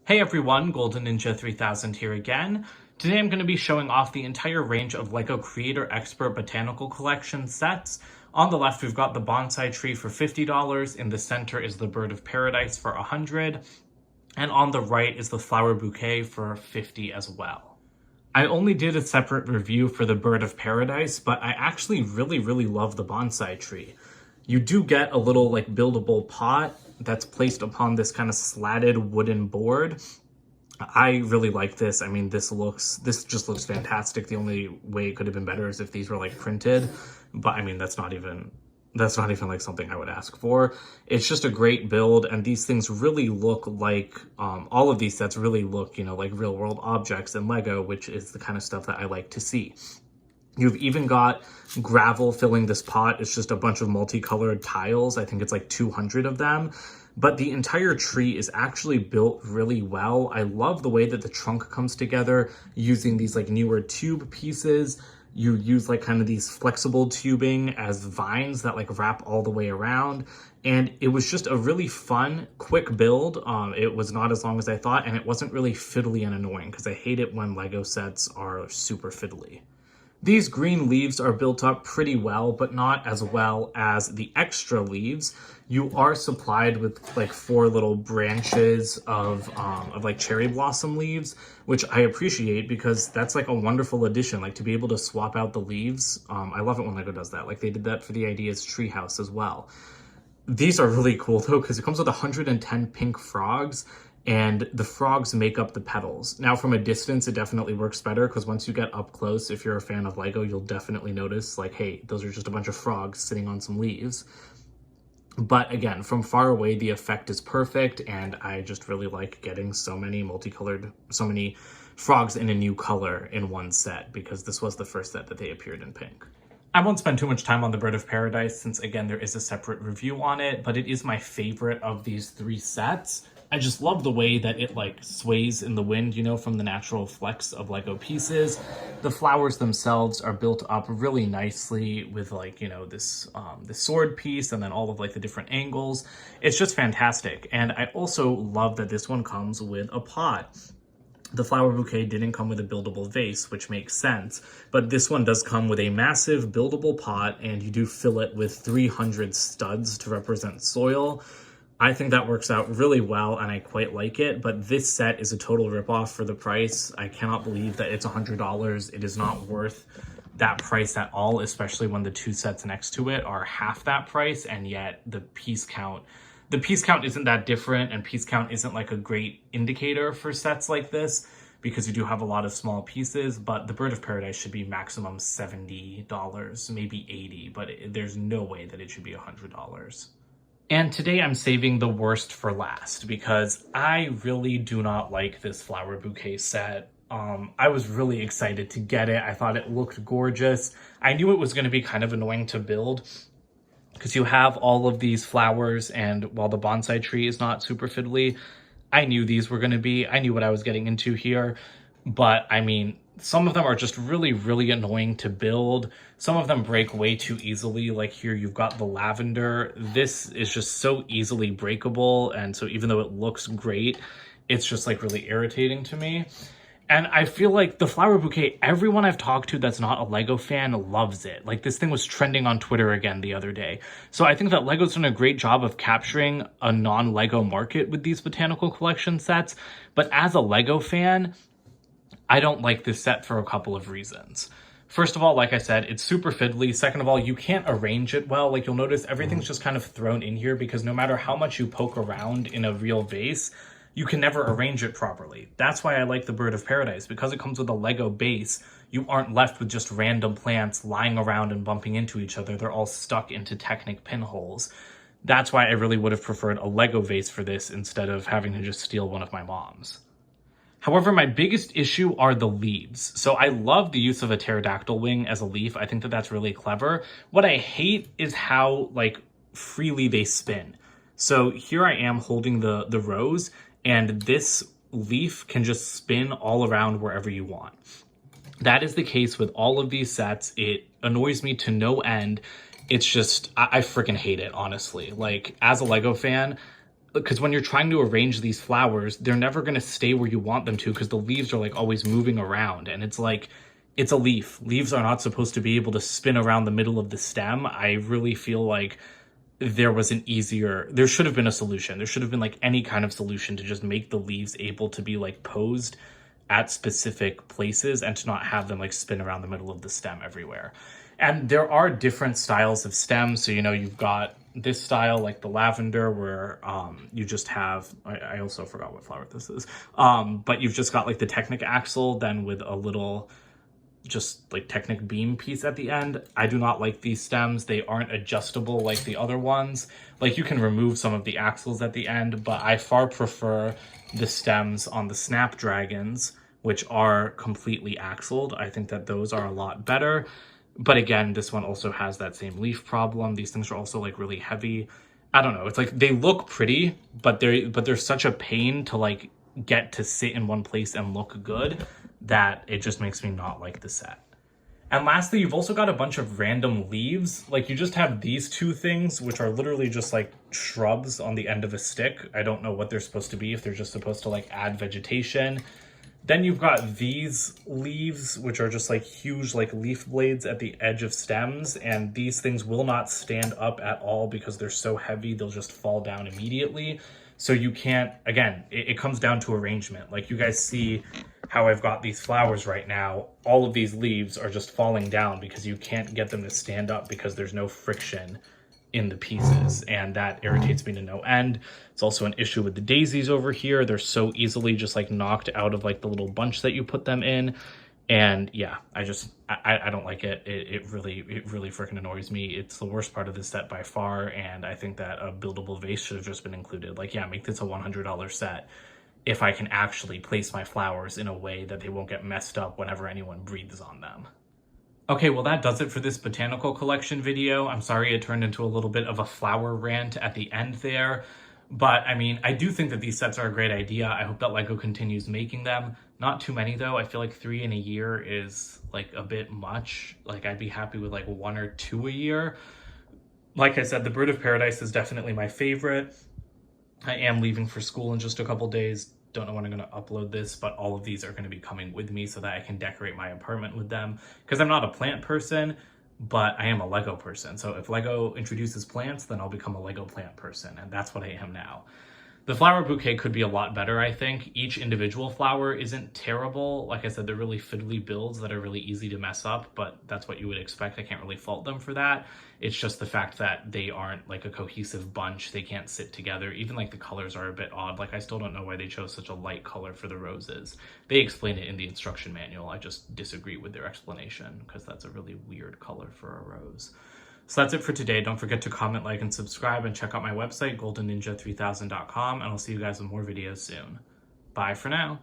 Hey everyone, Golden Ninja 3000 here again. Today I'm going to be showing off the entire range of LEGO Creator Expert Botanical Collection sets. On the left we've got the Bonsai Tree for $50, in the center is the Bird of Paradise for $100, and on the right is the Flower Bouquet for $50 as well. I only did a separate review for the Bird of Paradise, but I actually really love the Bonsai Tree. You do get a little buildable pot that's placed upon this kind of slatted wooden board. I really like this. I mean, this just looks fantastic. The only way it could have been better is if these were printed, but I mean, that's not even something I would ask for. It's just a great build, and these things really look like, all of these sets really look, like real world objects in LEGO, which is the kind of stuff that I like to see. You've even got gravel filling this pot. It's just a bunch of multicolored tiles. I think it's like 200 of them. But the entire tree is actually built really well. I love the way that the trunk comes together using these newer tube pieces. You use kind of these flexible tubing as vines that wrap all the way around. And it was just a really fun, quick build. It was not as long as I thought, and it wasn't really fiddly and annoying because I hate it when LEGO sets are super fiddly. These green leaves are built up pretty well, but not as well as the extra leaves. You are supplied with 4 little branches of cherry blossom leaves, which I appreciate because that's a wonderful addition, to be able to swap out the leaves. I love it when LEGO does that. They did that for the Ideas treehouse as well. These are really cool though, because it comes with 110 pink frogs, and the frogs make up the petals. Now from a distance, it definitely works better because once you get up close, if you're a fan of LEGO, you'll definitely notice hey, those are just a bunch of frogs sitting on some leaves. But again, from far away, the effect is perfect, and I just really like getting so many frogs in a new color in one set, because this was the first set that they appeared in pink. I won't spend too much time on the Bird of Paradise since, again, there is a separate review on it, but it is my favorite of these 3 sets. I just love the way that it sways in the wind, from the natural flex of LEGO pieces. The flowers themselves are built up really nicely with this sword piece, and then all of the different angles. It's just fantastic. And I also love that this one comes with a pot. The Flower Bouquet didn't come with a buildable vase, which makes sense, but this one does come with a massive buildable pot, and you do fill it with 300 studs to represent soil. I think that works out really well, and I quite like it, but this set is a total ripoff for the price. I cannot believe that it's $100. It is not worth that price at all, especially when the 2 sets next to it are half that price, and yet the piece count isn't that different, and piece count isn't a great indicator for sets like this because you do have a lot of small pieces. But the Bird of Paradise should be maximum $70, maybe $80, but there's no way that it should be $100. And today I'm saving the worst for last because I really do not like this Flower Bouquet set. I was really excited to get it. I thought it looked gorgeous. I knew it was going to be kind of annoying to build because you have all of these flowers, and while the bonsai tree is not super fiddly, I knew these were going to be. I knew what I was getting into here. But I mean, some of them are just really annoying to build. Some of them break way too easily. Like here, you've got the lavender. This is just so easily breakable. And so even though it looks great, it's just really irritating to me. And I feel like the Flower Bouquet, everyone I've talked to that's not a LEGO fan loves it. This thing was trending on Twitter again the other day. So I think that LEGO's done a great job of capturing a non-LEGO market with these botanical collection sets. But as a LEGO fan, I don't like this set for a couple of reasons. First of all, like I said, it's super fiddly. Second of all, you can't arrange it well. You'll notice everything's just kind of thrown in here because no matter how much you poke around in a real vase, you can never arrange it properly. That's why I like the Bird of Paradise. Because it comes with a LEGO base, you aren't left with just random plants lying around and bumping into each other. They're all stuck into Technic pinholes. That's why I really would have preferred a LEGO vase for this instead of having to just steal one of my mom's. However, my biggest issue are the leaves. So I love the use of a pterodactyl wing as a leaf. I think that that's really clever. What I hate is how freely they spin. So here I am holding the rose, and this leaf can just spin all around wherever you want. That is the case with all of these sets. It annoys me to no end. It's just, I freaking hate it, honestly. As a LEGO fan, because when you're trying to arrange these flowers, they're never going to stay where you want them to because the leaves are like always moving around, and it's like, it's a leaf. Leaves are not supposed to be able to spin around the middle of the stem. I really feel like there should have been a solution. There should have been like any kind of solution to just make the leaves able to be like posed at specific places and to not have them like spin around the middle of the stem everywhere. And there are different styles of stems. So, you know, you've got this style, like the lavender, where you just have, I also forgot what flower this is, but you've just got like the Technic axle, then with a little just like Technic beam piece at the end. I do not like these stems. They aren't adjustable like the other ones. Like, you can remove some of the axles at the end, but I far prefer the stems on the Snapdragons, which are completely axled. I think that those are a lot better. But again, this one also has that same leaf problem. These things are also like really heavy. I don't know. It's like they look pretty, but they're such a pain to like get to sit in one place and look good that it just makes me not like the set. And lastly, you've also got a bunch of random leaves. Like, you just have these two things, which are literally just like shrubs on the end of a stick. I don't know what they're supposed to be, if they're just supposed to like add vegetation. Then you've got these leaves, which are just like huge like leaf blades at the edge of stems. And these things will not stand up at all because they're so heavy, they'll just fall down immediately. So you can't, again, it comes down to arrangement. Like, you guys see how I've got these flowers right now. All of these leaves are just falling down because you can't get them to stand up because there's no friction in the pieces, and that irritates me to no end. It's also an issue with the daisies over here. They're so easily just like knocked out of like the little bunch that you put them in. And yeah, I don't like it. It really freaking annoys me. It's the worst part of this set by far, and I think that a buildable vase should have just been included. Like, yeah, make this a $100 set if I can actually place my flowers in a way that they won't get messed up whenever anyone breathes on them. Okay, well, that does it for this botanical collection video. I'm sorry it turned into a little bit of a flower rant at the end there. But, I mean, I do think that these sets are a great idea. I hope that LEGO continues making them. Not too many, though. I feel like 3 in a year is, like, a bit much. Like, I'd be happy with, like, 1 or 2 a year. Like I said, the Bird of Paradise is definitely my favorite. I am leaving for school in just a couple days. Don't know when I'm going to upload this, but all of these are going to be coming with me so that I can decorate my apartment with them. Because I'm not a plant person, but I am a Lego person. So if Lego introduces plants, then I'll become a Lego plant person, and that's what I am now. The flower bouquet could be a lot better, I think. Each individual flower isn't terrible. Like I said, they're really fiddly builds that are really easy to mess up, but that's what you would expect. I can't really fault them for that. It's just the fact that they aren't like a cohesive bunch. They can't sit together. Even like the colors are a bit odd. Like, I still don't know why they chose such a light color for the roses. They explain it in the instruction manual. I just disagree with their explanation because that's a really weird color for a rose. So that's it for today. Don't forget to comment, like, and subscribe, and check out my website, goldenninja3000.com, and I'll see you guys with more videos soon. Bye for now.